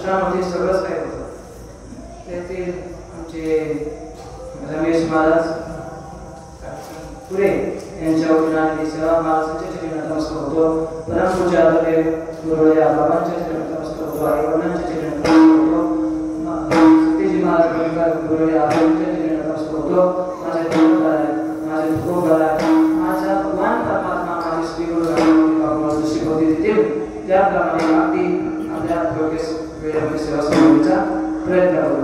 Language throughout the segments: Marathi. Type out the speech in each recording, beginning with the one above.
कृष्णामध्ये सगळंच काय होतं. त्यातील आमचे रमेश महाराज पुरे यांच्या वडिलांनी सेवा महाराजांच्या चरणी नतमस्तक होतो. परमपूज्य आदरणीय गुरुदेव बाबांच्या चरणी नतमस्तक होतो. आई वडिलांच्या चरणी नतमस्तक होतो. सतीजी महाराज गुरुदेव आबांच्या चरणी नतमस्तक होतो. माझे खूप बरा माझा भगवान परमात्मा माझे श्री गुरु रामदेव जशी होती देतील त्याप्रमाणे अगदी आपल्या वेळेमध्ये सेवा करण्याचा प्रयत्न करू.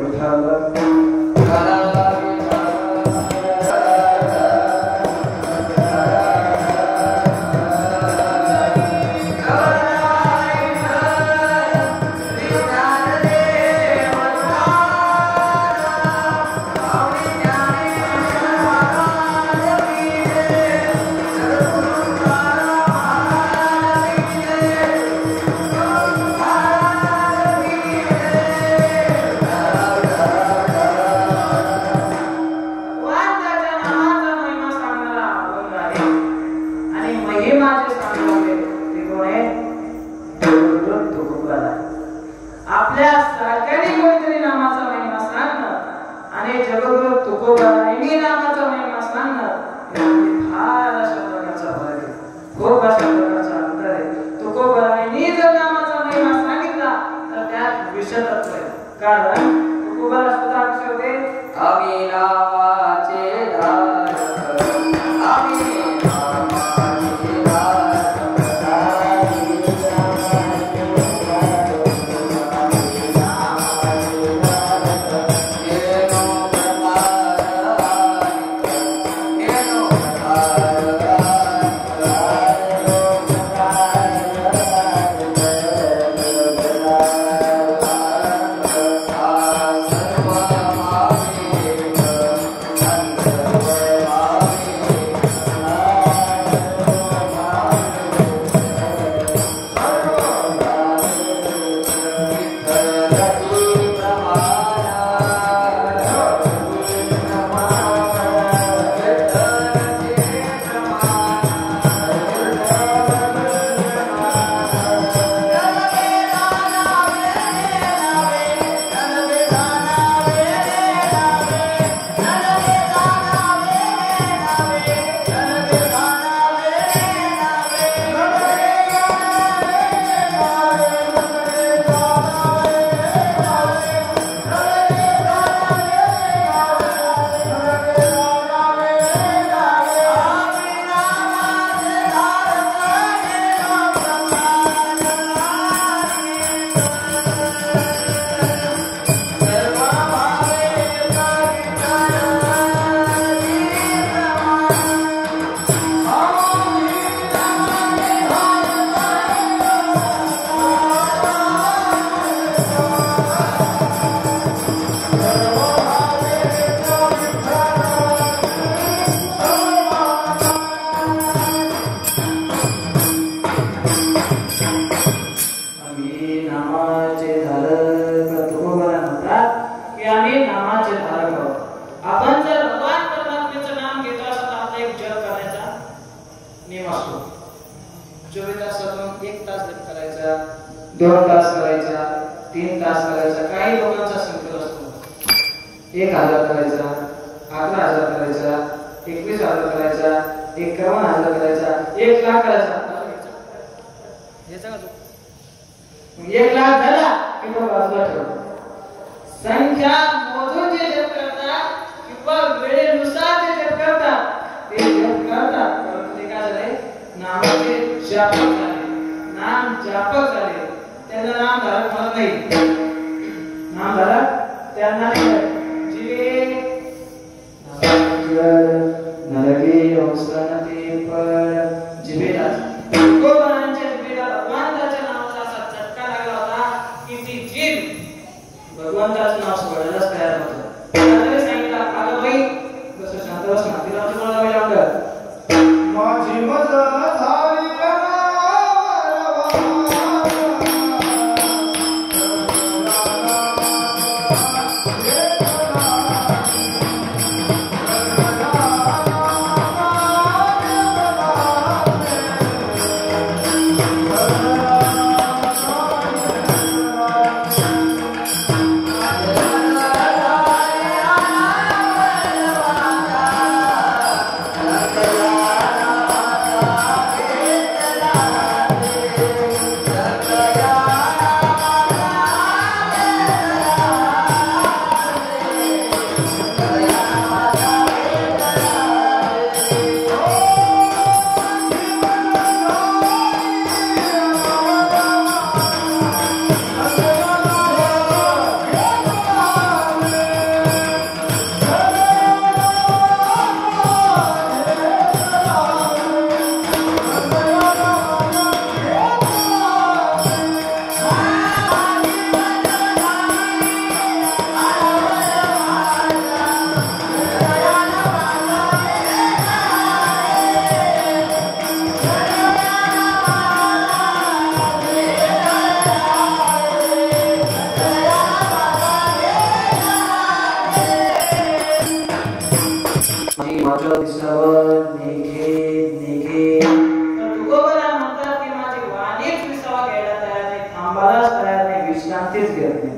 विसावं निघे निघे. तर तुकोबरा म्हणतात की माझी वाणीच विसावा घ्यायला तयार नाही, थांबायलाच तयार नाही, विश्रांतीच घेत नाही.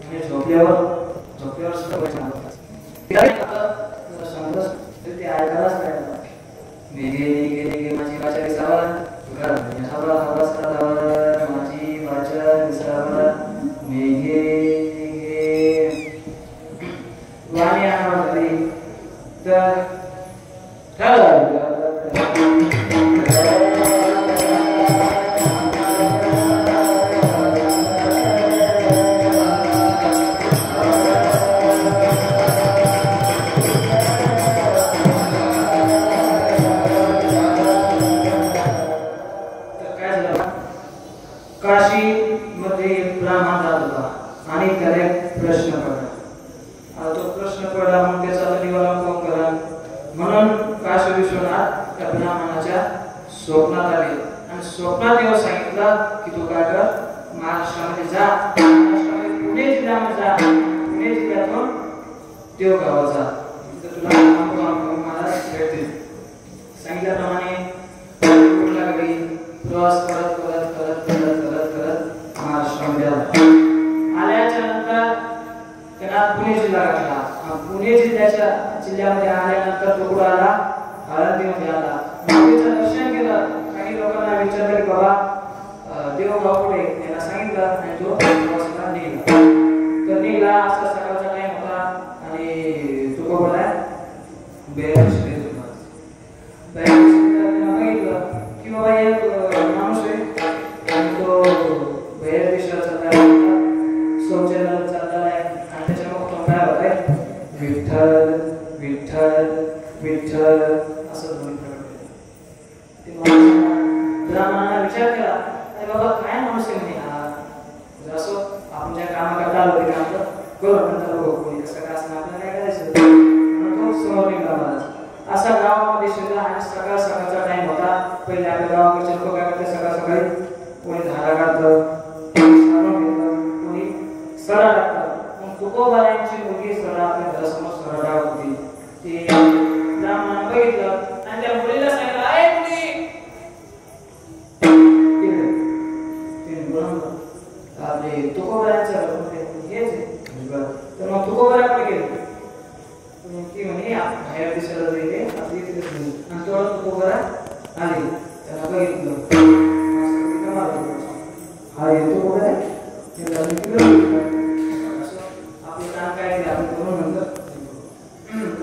म्हणजे झोपल्यावर सुद्धा वचन होतात. ते ऐकायलाच तयार नाही. निघे निघे निघे माझी वाचा विसावं, हवा हवा सदावर माझी वाचा विसावं निघे निघे. वाणी आम्हाला झाली तर काशीमध्ये ब्राह्मण जात होता आणि त्याला प्रश्न पडला. तो प्रश्न पडला मग त्याचा निवारण कोण करा म्हणून काशी विश्वनाथ त्या ब्राह्मणाच्या स्वप्नात आले आणि स्वप्नात येऊन सांगितलं की तू काय कर, महाराष्ट्रामध्ये जा, महाराष्ट्रामध्ये पुणे जिल्ह्यामध्ये जा, पुणे जिल्ह्यातून देवगावात जा, तिथं तुला महाराज भेटतील. सांगितल्याप्रमाणे कुठला घरी प्रवास करत करत करत करत करत करत महाराष्ट्रामध्ये आल्याच्या नंतर त्याला पुणे जिल्हा गाठला. पुणे जिल्ह्यामध्ये आल्यानंतर तो कुठं आला, आळंदीमध्ये आला. माऊलीचं दर्शन केलं. काही लोकांना विचारलं की बाबा देवगाव कुठे, त्याला सांगितलं आणि तो प्रवासाला निघाला. तर निघाला असा सकाळचा टाइम होता आणि तो कोण बोलाय बेरश घेत होता. बघितलं की बाबा एक माणूस आहे आणि तो बाहेर देशाला चालला होता, शौचालयाला चालला आहे आणि त्याच्यामुळे तो काय होत आहे विठ्ठल विठ्ठल विठ्ठल असं ध्वनी प्रकट केला. ब्राह्मणाला विचार केला अरे बाबा काय माणूस आहे म्हणे हा, असो आपण ज्या कामाकरता आलो ते काम करू, नंतर बघू कोणी कसं काय असं आपल्याला काय करायचं. तो समोर निघाला महाराज. असा गावामध्ये शिरला आणि सकाळ सकाळचा टाइम होता. पहिले आपल्या गावाकडचे लोक काय करते, सकाळ सकाळी कोणी धारा काढतं, कोणी सडा टाकतं. मग तुकोबारायांची मुलगी सडा आपल्या घरासमोर सडा टाकत होती. ते ब्राह्मणाने बघितलं आणि त्या मुलीला सांगितलं आहे मुली आपले तुकोबारांच्या हेच आहे. तर मग तुकोबाराकडे गेले ती म्हणे बाहेर दिसायला जाईल आपली तिथे आणि तेवढं तुकोबारा आले. त्याला बघितलं हा येतो कुठे आपलं काम काय ते आपण करून नंतर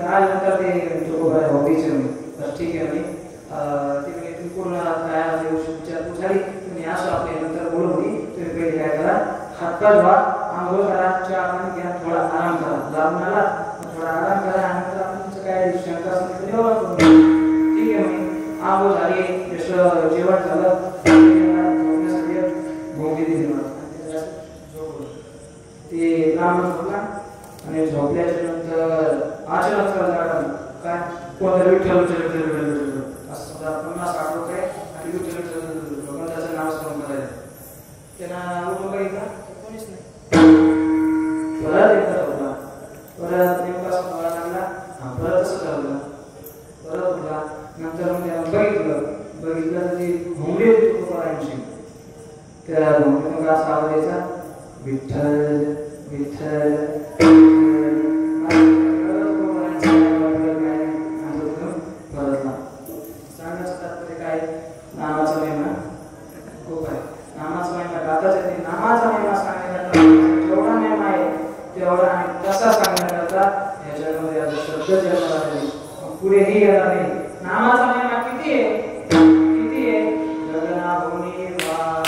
आल्यानंतर ते तुकोबारा हॉबीचे म्हणे ठीक आहे म्हणे ते पूर्ण काय विचारपूस झाली तुम्ही असं आपल्या नंतर बोलू म्हणे तुम्ही पहिले काय करा हातपाय धुवा, आंघोळ करा, चहा पाणी घ्या, थोडा आराम करा, लागून आला थोडा आराम करा आणि नंतर आपण तुमचं काय शंका असेल तर निवारण करू. ठीक आहे म्हणे. आंघोळ झाली, जेवण झालं, भोंगी दिली मला ते ब्राह्मण झोपला आणि झोपल्याच्या नंतर अचानक झाला काय कोणतरी विठ्ठल असं 50-60 लोक आहे आणि विठ्ठल लोकांना त्याचं नाव स्मरण करायचं. त्यांना उठून बघितलं कोणीच नाही. परत एकदा होता, परत नेमका मला लागला, परत असं झालं, परत उठला. नंतर मग त्याला बघितलं तर ती घोंगडी होती तुकोबारायांची. त्या घोंगडीतून का असा आवाज यायचा विठ्ठल विठ्ठल परतला. सांगायचं तात्पर्य काय, नामाचा महिमा खूप आहे. नामाचा महिमा गाताच येते. नामाचा महिमा सांगण्याकरता जेवढा महिमा आहे तेवढा आणि कसा सांगण्याकरता याच्यामध्ये शब्द जन्माला नाही, पुढेही येणार नाही. नामाचा महिमा किती आहे, किती आहे गगनाभूमी वाढ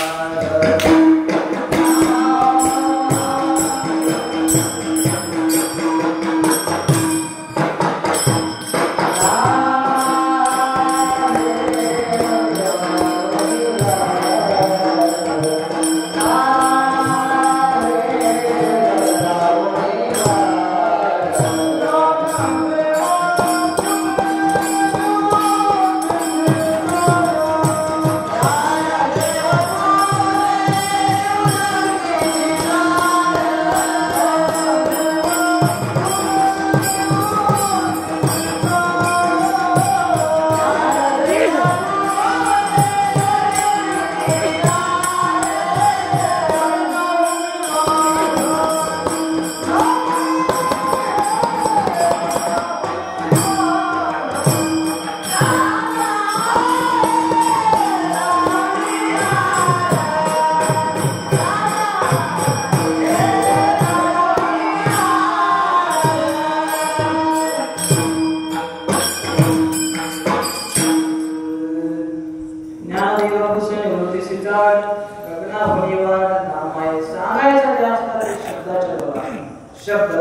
शब्द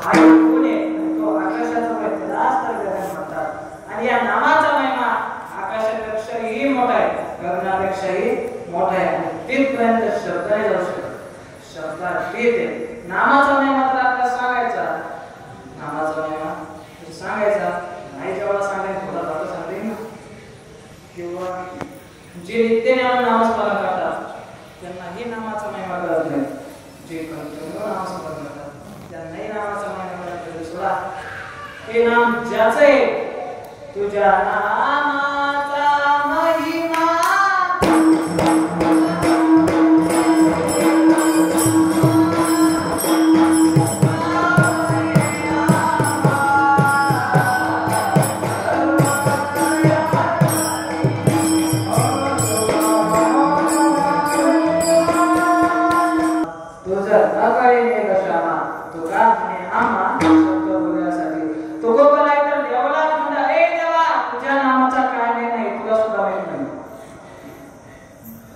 हा गुण आहे, तो आकाशाचा आहे, त्यालाच तर गगन म्हणतात. आणि या नामाचा महिमा आकाशापेक्षाही मोठा आहे, गगनापेक्षाही मोठा आहे. तिथपर्यंत शब्दाने जाऊ शकतो. शब्दात तीत आहे. नामाचा महिमा तर आपल्याला सांगायचा, नामाचा महिमा सांगायचा नाही, जेव्हा सांगायचं थोडा थोडा सांगेल ना. किंवा जे नित्यनेमाने नामस्मरण करतात त्यांनाही नामाचा महिमा कळत नाही. जे कंटिन्यू नामस्मरण करतात त्यांनाही नामाचा महिमा कळत नाही. सोडा, हे नाम ज्याचं आहे, तुझ्या नामाचा महिमा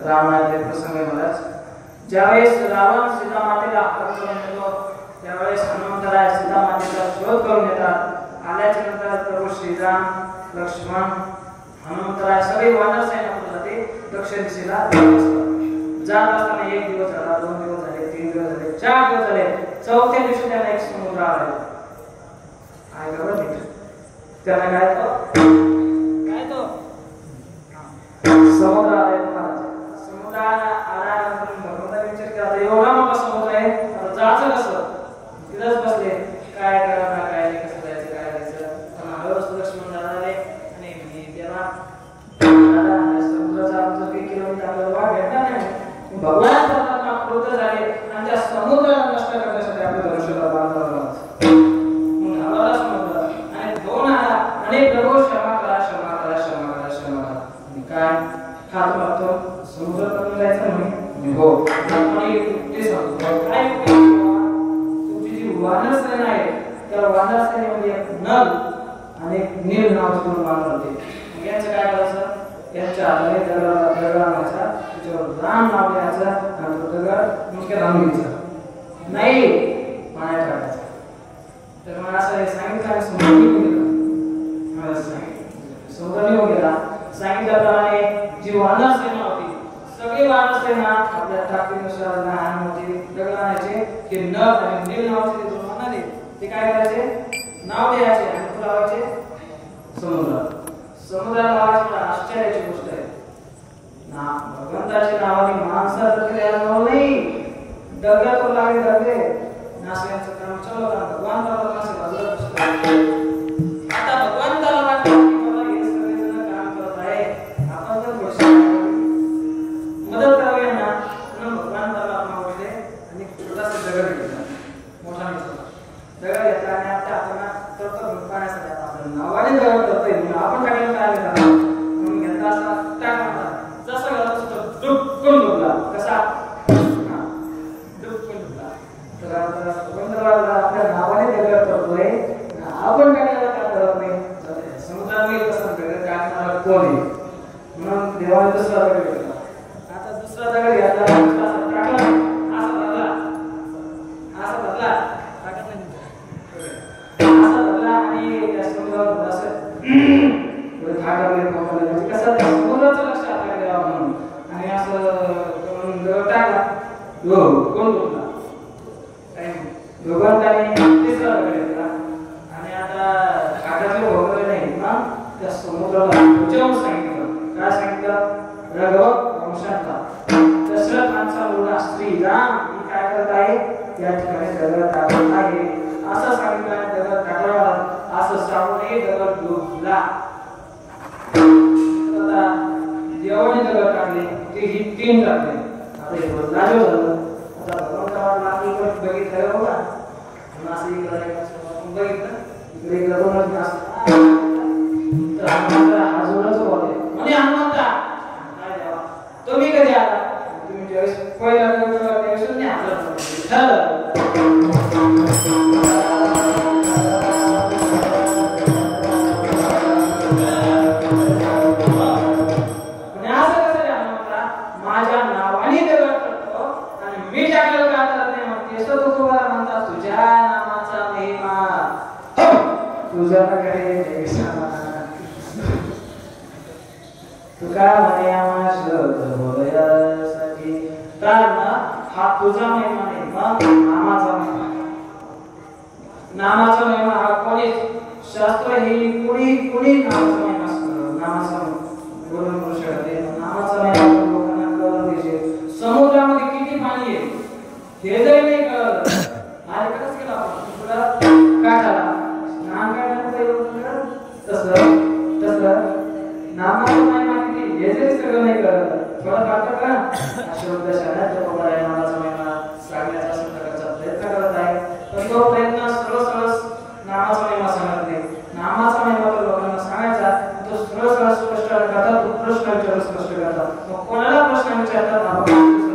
रावणाचे प्रसंग महाराज. ज्यावेळेस रावण सीता मातेला अपहरण करून येतो, त्यावेळेस हनुमंतराय सीता मातेचा शोध करून येतात. आल्याच्या नंतर प्रभू श्रीराम, लक्ष्मण, हनुमंतराय सगळे वानर सैन्याकडून जाते दक्षिण दिशेला जात असताना. 1 दिवस झाला, 2 दिवस झाले, 3 दिवस झाले, 4 दिवस झाले. 4थ्या दिवशी त्यांना एक समुद्र आला. काय खबर नाही त्याला, काय तो समुद्र आलाय. समुद्राला आल्यानंतर भगवंताने विचार केला, एवढा मोठा समुद्र आहे, आता जायचं कसं? तिथंच बसले, काय करायचं, काय नाही, कसं जायचं, काय जायचं. पण हळूच लक्ष्मण आले आणि तेव्हा समुद्राचा आमचं काही किलोमीटर आपल्याला वाट भेटणार नाही. भगवान परमात्मा क्रोध झाले आणि त्या समुद्राला नष्ट करण्यासाठी आपल्या धनुष्याला बांधला म्हणून हळूला समुद्र आणि 2 आला आणि प्रभू क्षमा करा, क्षमा करा, क्षमा करा, क्षमा करा. काय हात मारतो, समुद्र करून जायचं म्हणे. हो, आणि ते सांगतो काय तुमची जी वानर सेना आहे, त्या वानर सेनेमध्ये एक नल आणि एक नील नावाचे 2 वानर होते. यांचं काय करायचं, यांच्या हाताने दगड आणायचा, त्याच्यावर राम नाव लिहायचं आणि तो दगड मुख्य राम घ्यायचा, नाही पाण्यात टाकायचा. तर मला असं सांगितलं आणि समुद्र निघून गेला. मला सांगितलं समुद्र निघून गेला. सांगितल्याप्रमाणे जी वानर सेना होती, सगळी वानर सेना आपल्या ताकदीनुसार लहान मोठी दगड आणायचे. हे नल आणि नील नावाचे 2 वानर आहेत, ते काय करायचे, नाव द्यायचे आणि तो लावायचे समुद्र. समुद्राला लावायचे आश्चर्याची गोष्ट आहे ना. भगवंताच्या नावाने माणसाचं नाव नाही, दगडात लागले दगडे नाशकांचं काम चलो का भगवंताला कसं बाजूला पुस्तक. आता भगवंताला वाटतं मदत करावी ना, म्हणून भगवान परमात्मा उठले आणि छोटासा दगड घेतला, मोठा दगड घेतला आणि आपल्या हाताला तडतड पाण्यासाठी आपण नावाने दगड करतोय म्हणून आपण टाकलं काय घेतला म्हणून घेतला असा टाकला. जसं घाला तसं डुबकून डुबला. कसा डुबकून डुबला. तर भगवंताला आपल्या नावाने दगड करतोय, आपण टाकल्याला काय करत नाही. समुद्रामध्ये कसं दगड टाकणारा कोण आहे म्हणून देवाने दुसरा दगड घेतला. दुसरा दगड घेतला, टाकला, असा भरला, टाकत नाही, असा भरला आणि त्या समुद्रावर असं म्हणजे कसं त्या समुद्राचं लक्ष आपल्याकडे द्यावं म्हणून आणि असं दगड टाकला. कोण डुबला काय भगवंताने तिसरा दगड घेतला आणि आता घाटातले भोगले नाही ना, त्या समुद्राला उंचावून सांगितलं. काय सांगितलं, रघव वंशांचा दशरथ माणसा मुलगा श्रीराम ही काय करत आहे, या ठिकाणी दगड टाकत आहे असं सांगितलं. दगड टाकला असं सांगूनही दगड डुबला. देवाने दगड टाकले, ते ही 3 टाकले. आता हे लाजो झालं. आता भगवंताला बघितलं बघा, असं बघितलं इकडे दोन हा जोडच बोलले म्हणे हनुमंता काय देवा तुम्ही कधी आला, तुम्ही ज्यावेळेस पहिला त्यावेळेस नाही हजर माझ्या नावाने दगड करतो आणि मी टाकलेलं का करत नाही म्हणते, तुझ्या तुझा कडे तुका म्हणे आम्हा शब्द बोलयासाठी तर ना हा तुझा महिमा नाही मग नामाचा महिमा नामाचा महिमा हा कोणी शास्त्र ही कुणी नामाचा महिमा नामाचा बोलून करू शकते नामाचा महिमा लोकांना कळलं पाहिजे समुद्रामध्ये किती पाणी आहे हे जरी नाही कळलं आज कसं केलं आपण तुला काढायला स्नान करण्याचं तसं नामाचा महिमा किती हे जरी सगळं नाही कळलं थोडं पाहतं का अशोक दशाला जपमाला नामाचा महिमा सांगण्याचा संकल्पाचा प्रयत्न करत आहे पण तो प्रयत्न सरळ नामाचा महिमा सांगत नाही नामाचा महिमा तर लोकांना सांगायचा तो सरळ स्पष्ट करतात तो प्रश्न विचारून स्पष्ट करतात मग कोणाला प्रश्न विचारतात आपण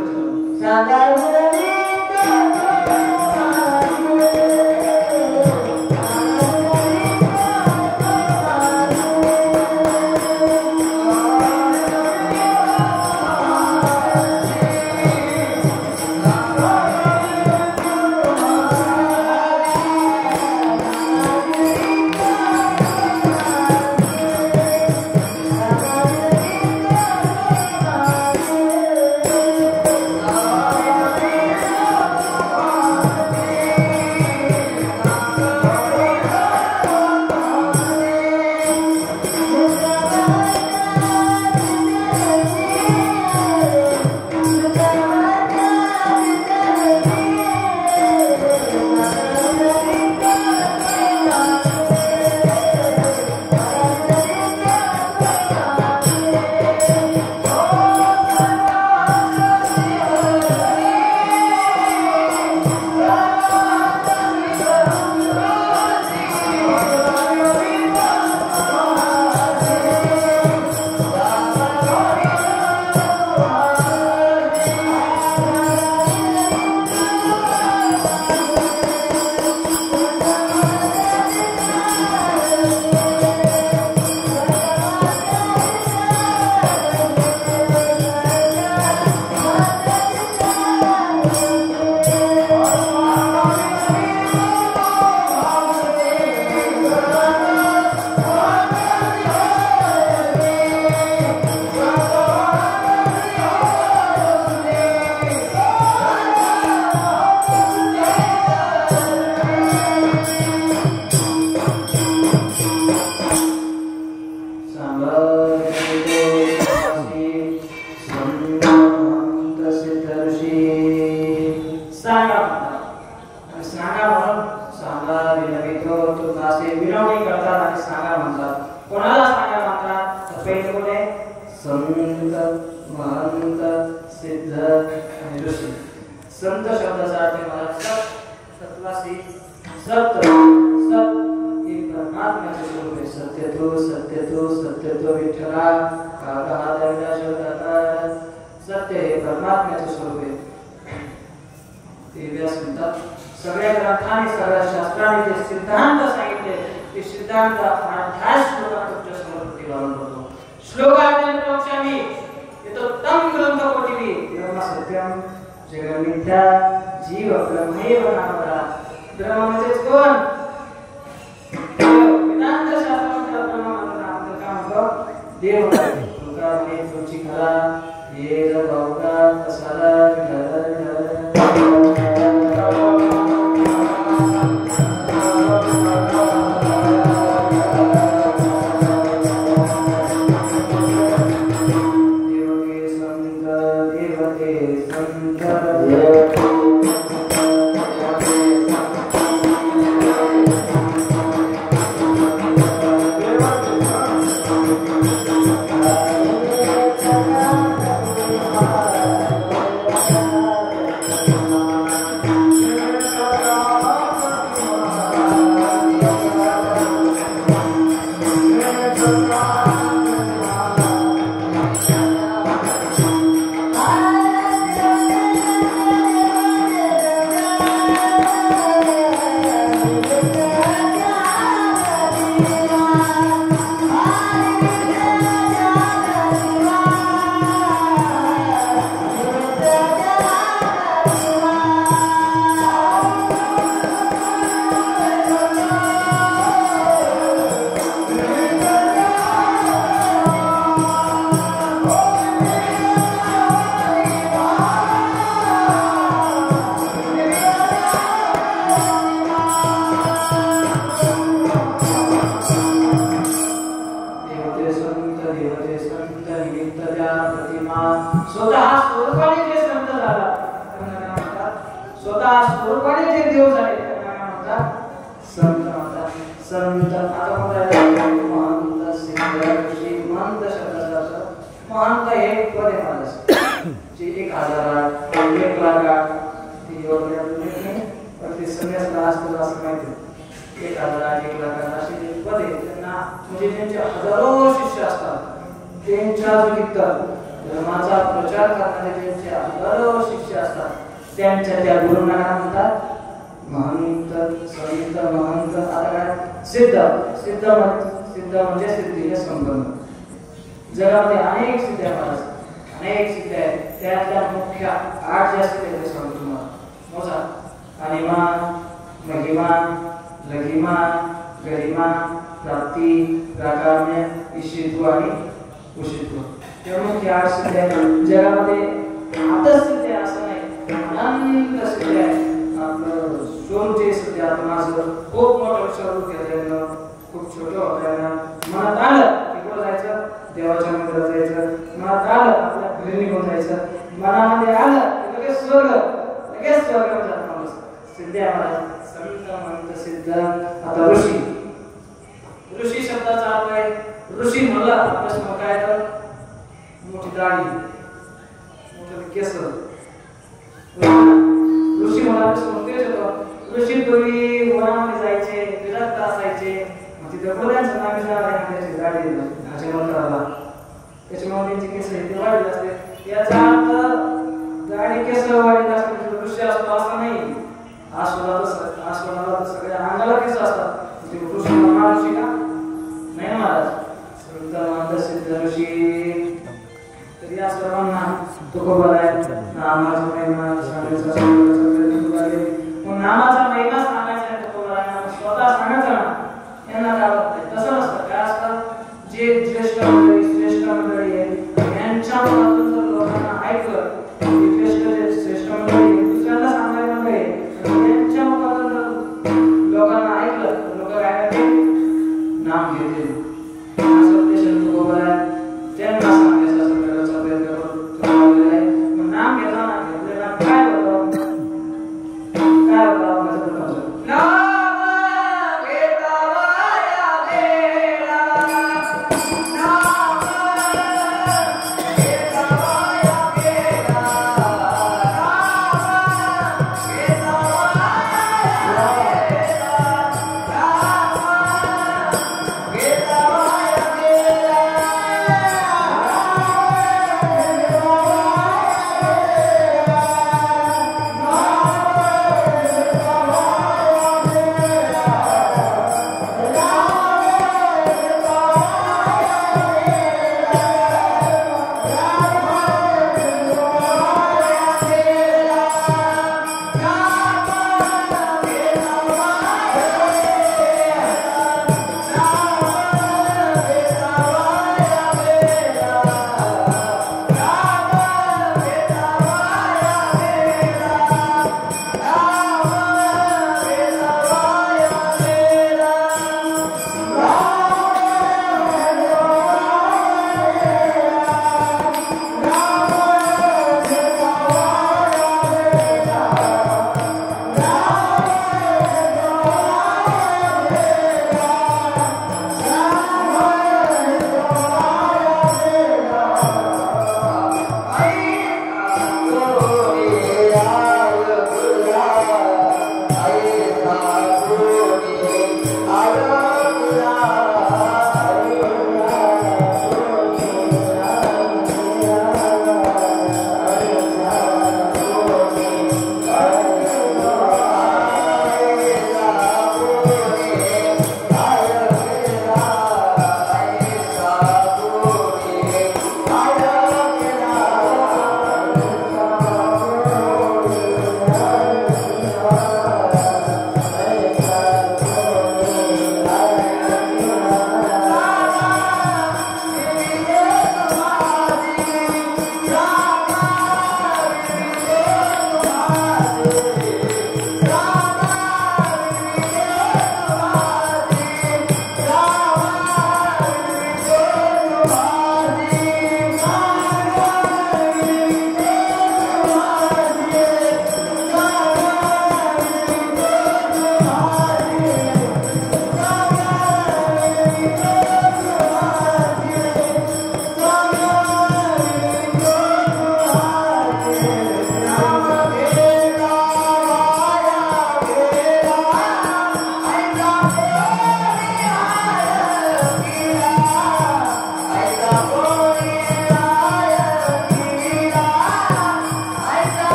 संत शब्दाचा अर्थ मला सत्वासी सत्य हे परमात्म्याचे स्वरूप आहे सत्य तो विठ्ठला काका हा दंडा शब्दाचा सत्य हे परमात्म्याचे स्वरूप आहे ते व्यास म्हणतात सगळ्या ग्रंथांनी सगळ्या शास्त्रांनी जे सिद्धांत सांगितले ते सिद्धांत 28 श्लोकात तुमच्या समोर प्रतिपादन करतो श्लोकार्थ वक्ष्यामि यतोत्तम ग्रंथ कोटिवी ब्रह्म सत्यम जगमिथ्या जीव ब्रह्मैव नामरा ब्रह्म म्हणजे कोण वेदांत शास्त्रामध्ये ब्रह्म म्हणजे नाम काय म्हणतो देव तुका ने तुमची खरा ये ज भावका कसाला स्वतः स्वरूपाने जे देव झाले त्यांना म्हणतात संत म्हणतात. संत आता महंत सिद्ध ऋषी महंत शब्दाचा अर्थ महंत हे पद आहे महाराज जे 1000 1 लाख ती योजना पण ते संन्यास असतं असं माहिती 1000 1 लाख असे जे पद आहे त्यांना म्हणजे त्यांचे हजारो शिष्य असतात त्यांच्या धर्माचा प्रचार करणारे ज्यांचे हजारो शिष्य असतात त्यांच्या त्या गुरूंना काय म्हणतात महंत संत महंत. आता काय सिद्ध सिद्ध म्हणजे सिद्धीने संपन्न. जगामध्ये अनेक सिद्ध आहेत अनेक सिद्ध आहेत त्यातल्या मुख्य 8 ज्या सिद्ध आहेत सांगतो तुम्हाला. मोजा अनिमा महिमा लघिमा गरिमा प्राप्ती प्राकाम्य इशित्व आणि उशित्व हे मुख्य 8 सिद्ध आहेत. जगामध्ये आता सिद्ध आहे असं नाही अनंत सिद्ध आहे. आपलं सोमचे सिद्ध आत्माचं खूप मोठं स्वरूप घेतलं खूप छोटं होतं मनात आलं की कुठं जायचं देवाच्या मंदिरात जायचं मनात आलं आपल्या घरी निघून जायचं मनामध्ये आलं की लगेच स्वर्ग जात माणूस सिद्ध आहे मला संत मंत सिद्ध. आता ऋषी शब्दाचा अर्थ आहे ऋषी म्हणलं आपल्यासमोर काय तर मोठी दाढी मोठे केस ऋषी मला समजतेच होतं. ऋषी पूर्वी वनामध्ये जायचे विरक्त असायचे तिथे बोलायचं नामी त्याची गाडी भाषे मंत्राला त्याच्यामुळे त्यांची केस ते वाढले असते याचा अर्थ गाडी केस वाढत असते ऋषी असतो असं नाही. आश्वनाला तर सगळ्या अंगाला केस असतात ऋषी महाऋषी का नाही महाराज संत सिद्ध ऋषी. तर या सर्वांना तुकोबा आहे नामाचा महिमा सांगायचा नामाचा महिमा सांगायचा तुकोबा स्वतः सांगायचा ना यांना काय वाटतं तसं नसतं. काय असतं जे श्रेष्ठ मंडळी आहे यांच्या मनातून जर लोकांना ऐकलं श्रेष्ठ मंडळी दुसऱ्यांना सांगायला मंडळी यांच्या मुखातून जर लोकांना ऐकलं तर लोक काय करतील नाम घेतील. असं उद्देश तुकोबा आहे त्यांना सांगायचं असं करायचा प्रयत्न करतो. नाम घेताना घेतलेला काय होतं काय होतं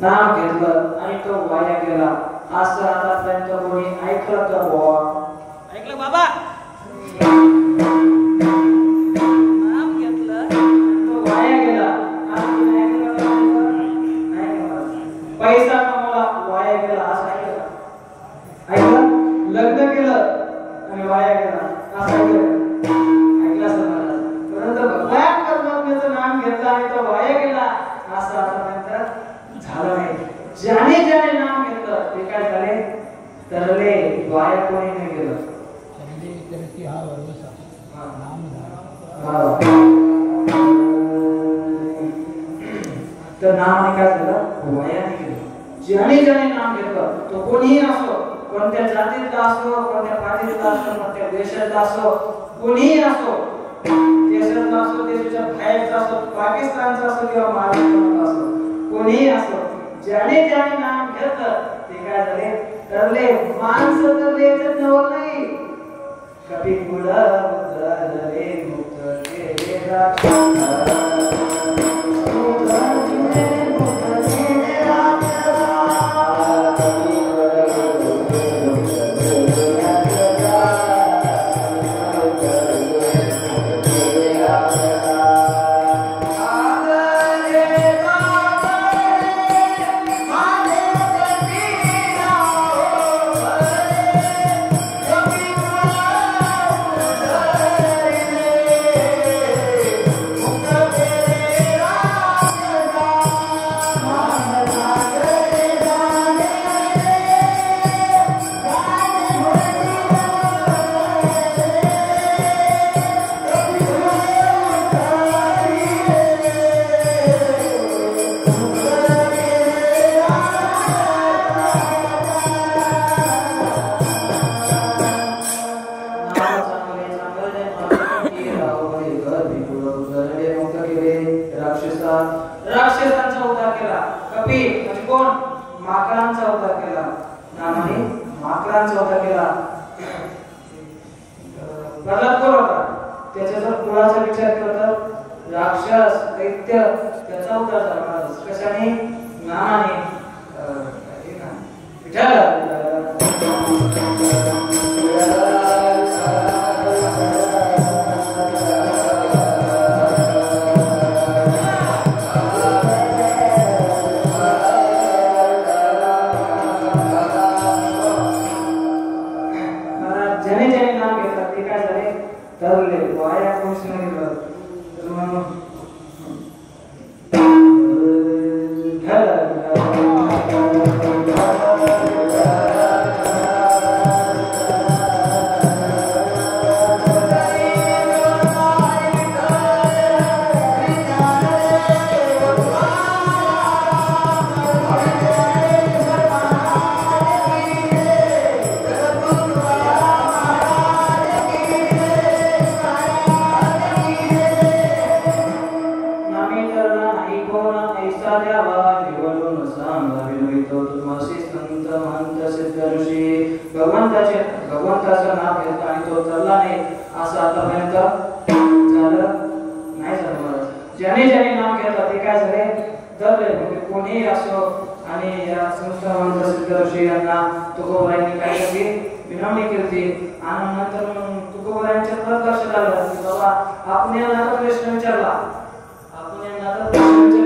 नाम घेतलं आणि तो वाया गेला असं आतापर्यंत कोणी ऐकलं का बुवा? ऐकलं बाबा? नाम घेतलं तो वाया गेला असं कोणी ऐकलं का? नाही. पैसा कमवला वाया गेला असं ऐकलं का? ऐकलं? लग्न केलं आणि वाया गेला असं ऐकलं? ऐकलं असं मला. परंतु भगवान परमात्म्याचं नाम घेतलं आणि तो वाया गेला असं आतापर्यंत झालं नाही. ज्याने ज्याने नाम घेतलं ते काय झाले? तरले, वाया कोणी नाही गेलं. तर नामाने काय झालं? वाया नाही गेलं. ज्याने ज्याने नाम घेतलं तो कोणीही असो, कोणत्या जातीतला असो, कोणत्या पातीतला असो, कोणत्या देशातला असो, कोणीही असो, देशातला असो, देशाच्या बाहेरचा असो, पाकिस्तानचा असो किंवा महाराष्ट्रातला असो, कोणीही असो, ज्याने ज्याने नाम घेतलं ते काय झाले? तरले. माणसं तरले याच्यात नवल नाही. कपी कुळ उतरले मुक्त केले राजा. राक्षसांचा उद्धार केला. कपी म्हणजे कोण? माकडांचा उद्धार केला. नामाने माकडांचा उद्धार केला. प्रल्हाद कोण होता? त्याच्या जर कुळाचा विचार केला तर राक्षस दैत्य त्याचा उद्धार झाला. कशाने? नामाने. ज्याने ज्याने नाम घेतलं ते काय झाले? तरले. वाया कोणीच नाही गेलं. तर मग भगवंताचं नाव घेतलं आणि तो चालला नाही असं आतापर्यंत झालं नाही झालं. ज्याने ज्याने नाम घेतलं ते काय झाले? धरले. म्हणजे कोणीही असो. आणि या संस्थान सिद्ध ऋषी यांना तुकोबारायांनी काय केली? विनवणी केली. आणि नंतर तुकोबारायांच्या परत लक्षात आलं की बाबा आपण यांना प्रश्न विचारला, आपण यांना प्रश्न